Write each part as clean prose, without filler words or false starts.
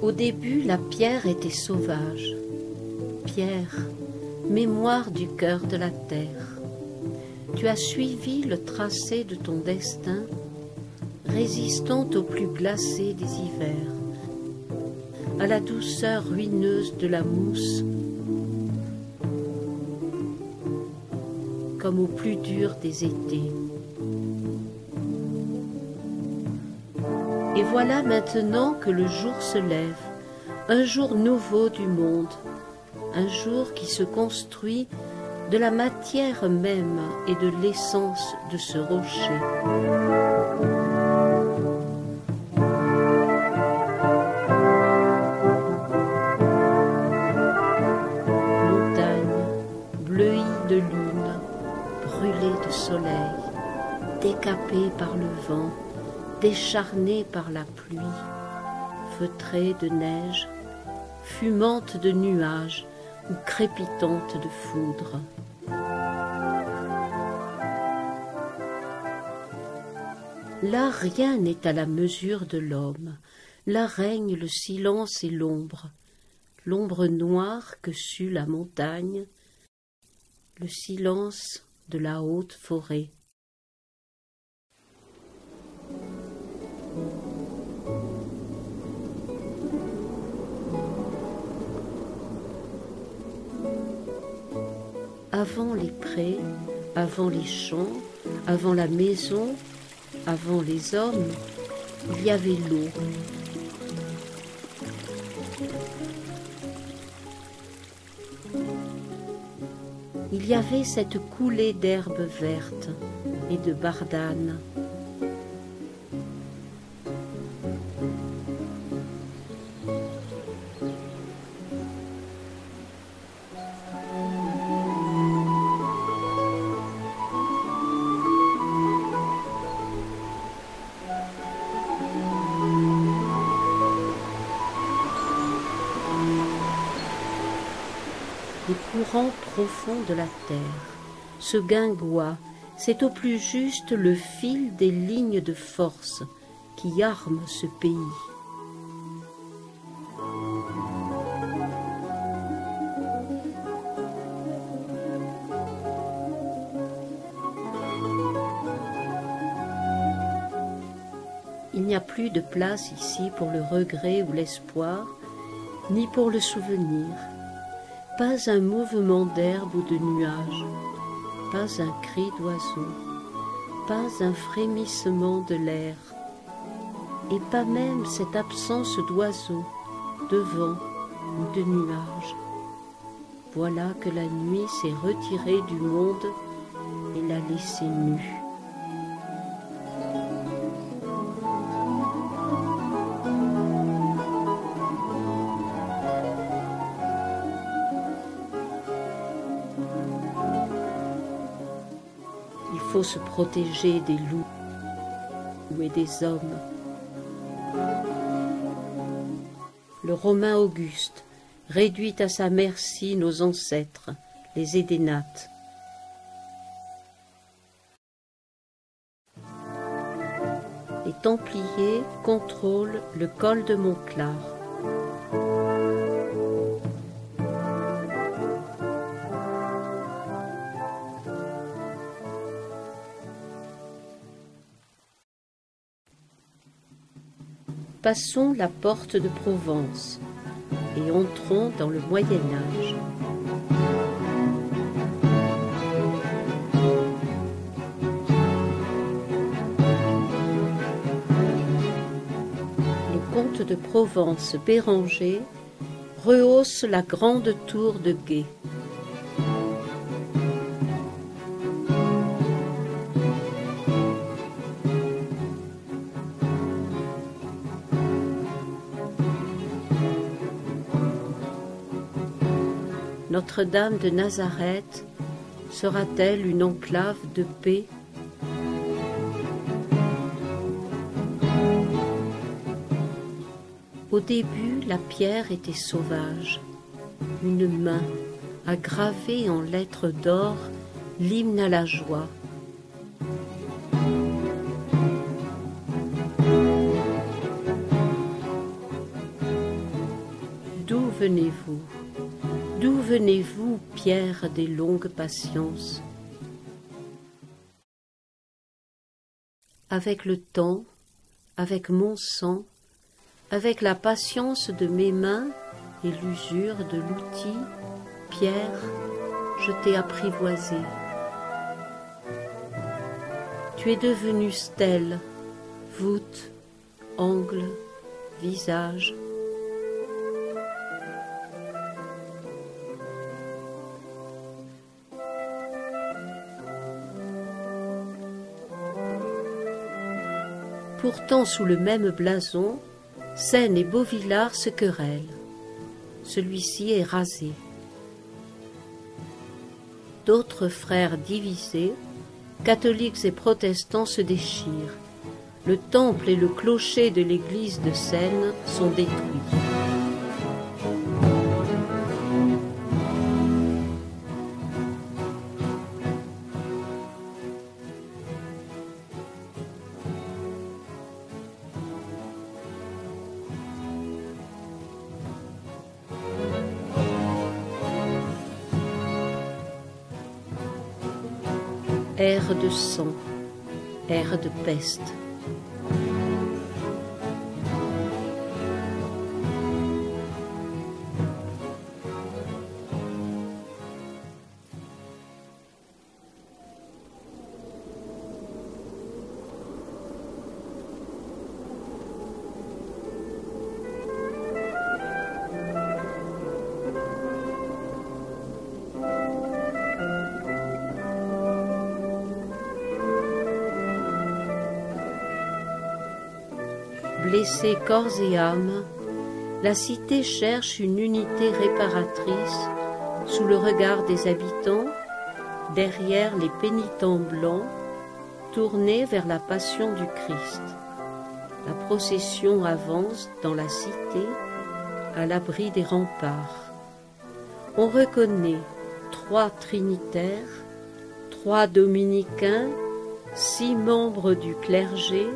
Au début, la pierre était sauvage. Pierre, mémoire du cœur de la terre. Tu as suivi le tracé de ton destin, résistante au plus glacé des hivers, à la douceur ruineuse de la mousse, comme au plus dur des étés. Et voilà maintenant que le jour se lève, un jour nouveau du monde, un jour qui se construit de la matière même et de l'essence de ce rocher. Montagne, bleuie de lune, brûlée de soleil, décapée par le vent, décharnée par la pluie, feutrée de neige, fumante de nuages ou crépitante de foudre. Là, rien n'est à la mesure de l'homme. Là règne le silence et l'ombre noire que sue la montagne, le silence de la haute forêt. Avant les prés, avant les champs, avant la maison, avant les hommes, il y avait l'eau. Il y avait cette coulée d'herbes vertes et de bardanes. Les courants profonds de la terre, ce guingois, c'est au plus juste le fil des lignes de force qui arment ce pays. Il n'y a plus de place ici pour le regret ou l'espoir, ni pour le souvenir. Pas un mouvement d'herbe ou de nuage, pas un cri d'oiseau, pas un frémissement de l'air, et pas même cette absence d'oiseaux, de vent ou de nuages. Voilà que la nuit s'est retirée du monde et l'a laissé nue. Il faut se protéger des loups et des hommes. Le Romain Auguste réduit à sa merci nos ancêtres, les Édénates. Les Templiers contrôlent le col de Montclar. Passons la porte de Provence et entrons dans le Moyen-Âge. Le comte de Provence Béranger rehausse la grande tour de Gué. Notre-Dame de Nazareth sera-t-elle une enclave de paix? Au début, la pierre était sauvage. Une main a gravé en lettres d'or l'hymne à la joie. venez-vous? D'où venez-vous, pierre des longues patiences? Avec le temps, avec mon sang, avec la patience de mes mains et l'usure de l'outil, pierre, je t'ai apprivoisé. Tu es devenue stèle, voûte, angle, visage. Pourtant, sous le même blason, Seine et Beauvillard se querellent. Celui-ci est rasé. D'autres frères divisés, catholiques et protestants, se déchirent. Le temple et le clocher de l'église de Seine sont détruits. Ère de sang, ère de peste. Blessée corps et âme, la cité cherche une unité réparatrice sous le regard des habitants, derrière les pénitents blancs, tournés vers la passion du Christ. La procession avance dans la cité, à l'abri des remparts. On reconnaît 3 trinitaires, 3 dominicains, 6 membres du clergé,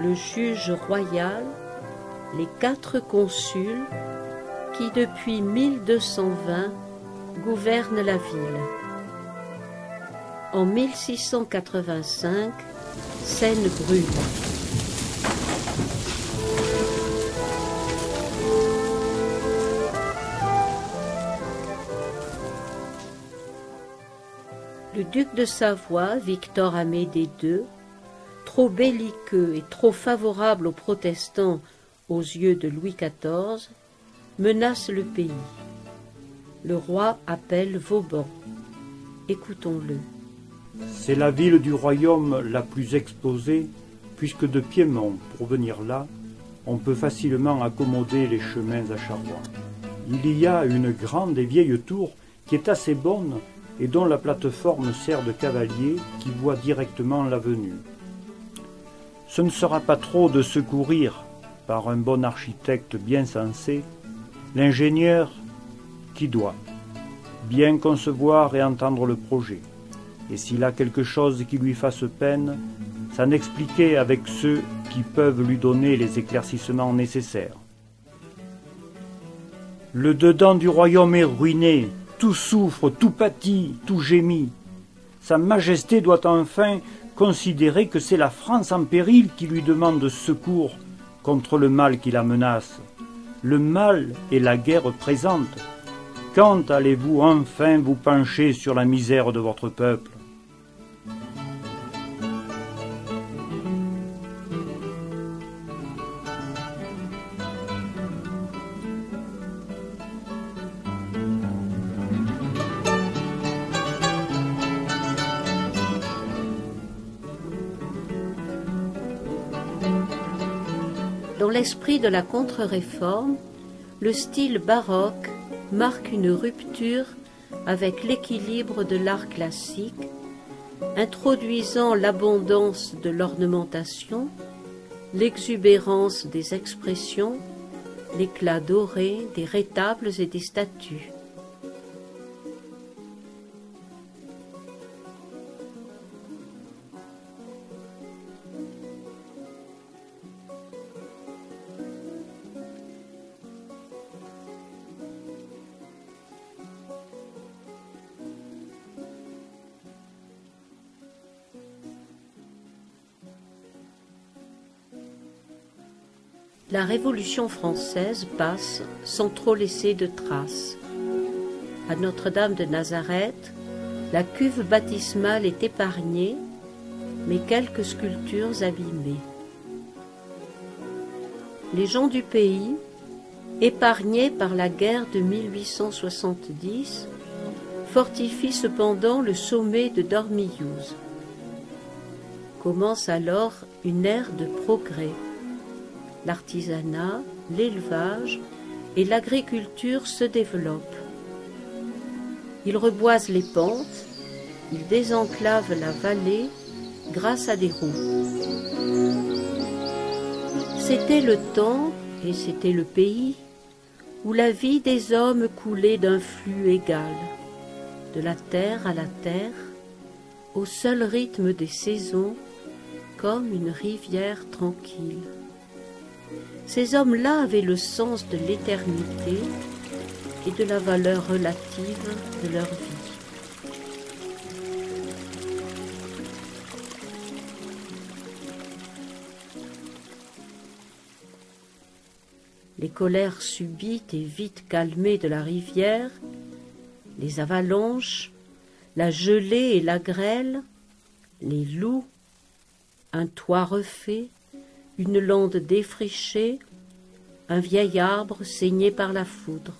le juge royal, les 4 consuls qui depuis 1220 gouvernent la ville. En 1685, Seine brûle. Le duc de Savoie, Victor Amédée II, trop belliqueux et trop favorable aux protestants aux yeux de Louis XIV, menace le pays. Le roi appelle Vauban. Écoutons-le. C'est la ville du royaume la plus exposée, puisque de Piémont, pour venir là, on peut facilement accommoder les chemins à charroi. Il y a une grande et vieille tour qui est assez bonne et dont la plateforme sert de cavalier qui voit directement l'avenue. Ce ne sera pas trop de secourir, par un bon architecte bien sensé, l'ingénieur qui doit bien concevoir et entendre le projet, et s'il a quelque chose qui lui fasse peine, s'en expliquer avec ceux qui peuvent lui donner les éclaircissements nécessaires. Le dedans du royaume est ruiné, tout souffre, tout pâtit, tout gémit. Sa Majesté doit enfin considérer que c'est la France en péril qui lui demande secours contre le mal qui la menace. Le mal est la guerre présente. Quand allez-vous enfin vous pencher sur la misère de votre peuple? Dans l'esprit de la contre-réforme, le style baroque marque une rupture avec l'équilibre de l'art classique, introduisant l'abondance de l'ornementation, l'exubérance des expressions, l'éclat doré des rétables et des statues. La Révolution française passe sans trop laisser de traces. À Notre-Dame de Nazareth, la cuve baptismale est épargnée, mais quelques sculptures abîmées. Les gens du pays, épargnés par la guerre de 1870, fortifient cependant le sommet de Dormillouz. Commence alors une ère de progrès. L'artisanat, l'élevage et l'agriculture se développent. Ils reboisent les pentes, ils désenclavent la vallée grâce à des roues. C'était le temps et c'était le pays où la vie des hommes coulait d'un flux égal, de la terre à la terre, au seul rythme des saisons, comme une rivière tranquille. Ces hommes-là avaient le sens de l'éternité et de la valeur relative de leur vie. Les colères subites et vite calmées de la rivière, les avalanches, la gelée et la grêle, les loups, un toit refait, une lande défrichée, un vieil arbre saigné par la foudre.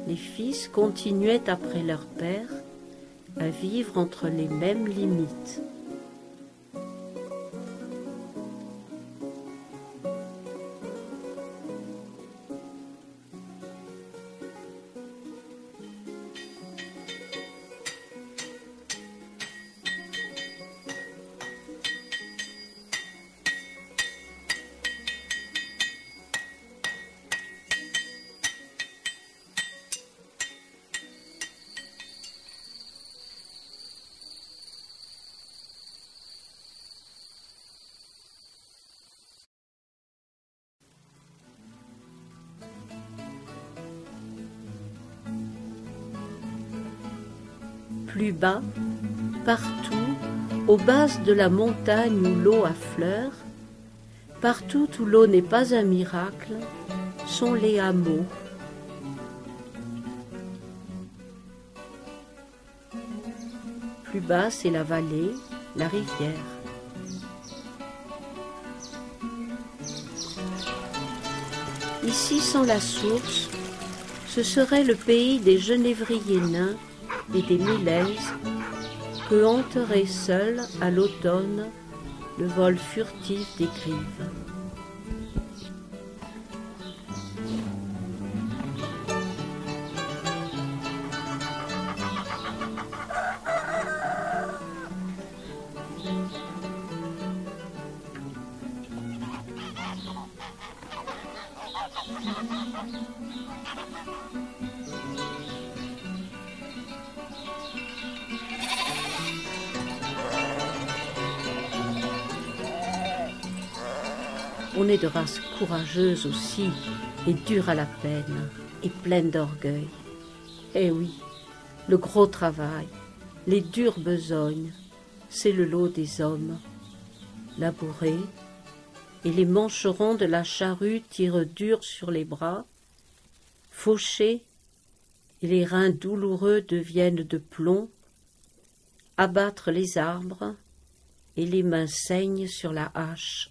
Les fils continuaient après leur père à vivre entre les mêmes limites. Plus bas, partout, aux bases de la montagne où l'eau affleure, partout où l'eau n'est pas un miracle, sont les hameaux. Plus bas, c'est la vallée, la rivière. Ici, sans la source, ce serait le pays des genévriers nains et des mélèzes que hanterait seul à l'automne le vol furtif des grives. On est de race courageuse aussi, et dure à la peine, et pleine d'orgueil. Eh oui, le gros travail, les dures besognes, c'est le lot des hommes. Labourés, et les mancherons de la charrue tirent dur sur les bras, fauchés, et les reins douloureux deviennent de plomb, abattre les arbres, et les mains saignent sur la hache.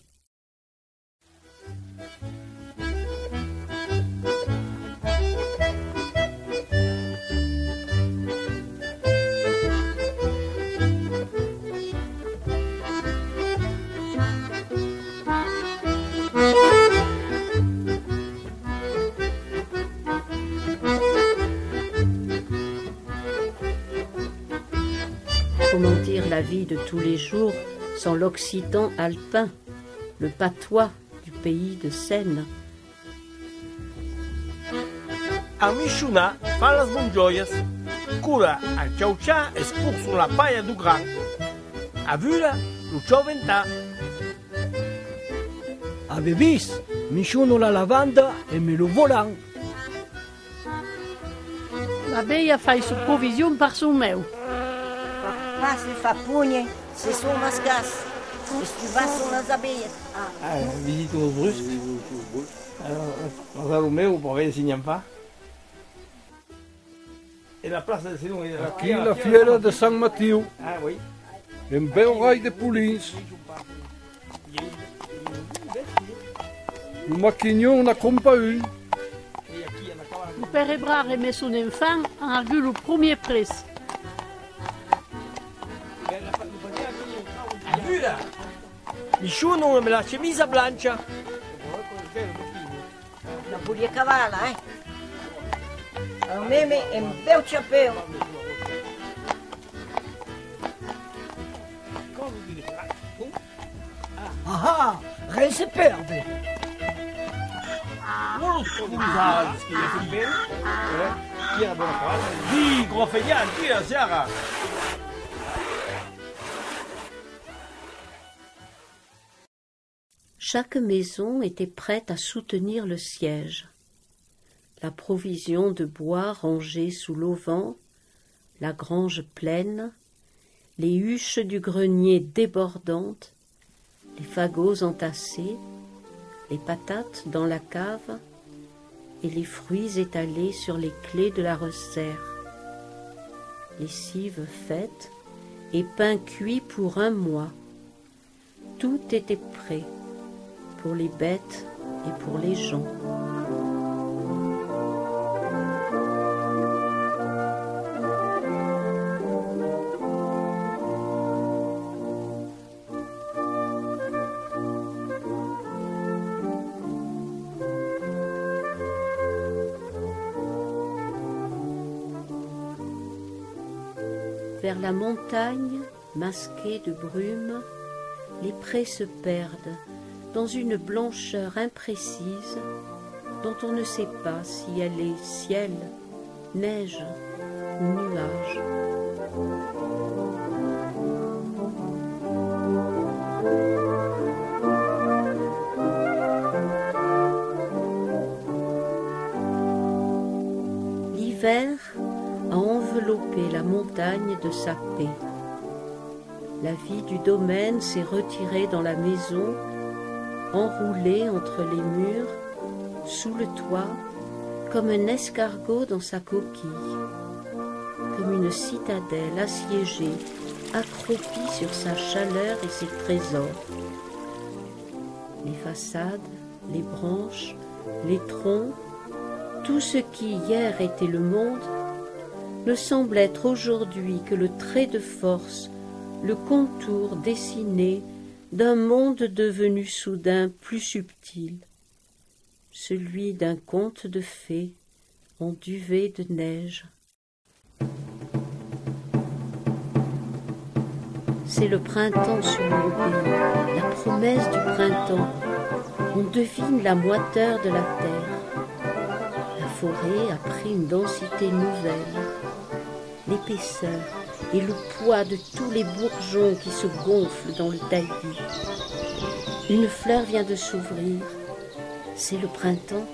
Comment dire la vie de tous les jours sans l'occitan alpin, le patois du pays de Seine? A Michuna fa les bonjoies, cura al chauchà expulso la paia do gran, a vura lo cioventà. Ave vis, Michuno la lavanda e me lo volan. La beia fai su provisiun par son meu. passa e fa punha, se são umas caças. Estivar são as abelhas. Visite nos brusques. Nós arrumemos para ver se n'y a pas. Et la place de Sénon est Aqui la fiera de Sant Matiu, Ah oui. en Belrai de Poulins. Le maquignon n'a comme pas une. Le père Hébrard aimait son enfant en argu le premier presse. Hai vu là? Michouno me la chemise blanche. Na polia cavala, hein? A meme é um bel chapéu. Ah, rien se perde. Di, grofegnan, tira, Sara. Chaque maison était prête à soutenir le siège. La provision de bois rangée sous l'auvent, la grange pleine, les huches du grenier débordantes, les fagots entassés, les patates dans la cave et les fruits étalés sur les clés de la resserre. Les cives faites et pain cuit pour 1 mois. Tout était prêt pour les bêtes et pour les gens. Vers la montagne, masquée de brume, les prés se perdent dans une blancheur imprécise dont on ne sait pas si elle est ciel, neige ou nuage. L'hiver a enveloppé la montagne de sa paix. La vie du domaine s'est retirée dans la maison, enroulée entre les murs, sous le toit, comme un escargot dans sa coquille, comme une citadelle assiégée, accroupie sur sa chaleur et ses trésors. Les façades, les branches, les troncs, tout ce qui hier était le monde, ne semble être aujourd'hui que le trait de force, le contour dessiné d'un monde devenu soudain plus subtil, celui d'un conte de fées en duvet de neige. C'est le printemps sur mon pays, la promesse du printemps. On devine la moiteur de la terre. La forêt a pris une densité nouvelle, l'épaisseur et le poids de tous les bourgeons qui se gonflent dans le taillis. Une fleur vient de s'ouvrir, c'est le printemps.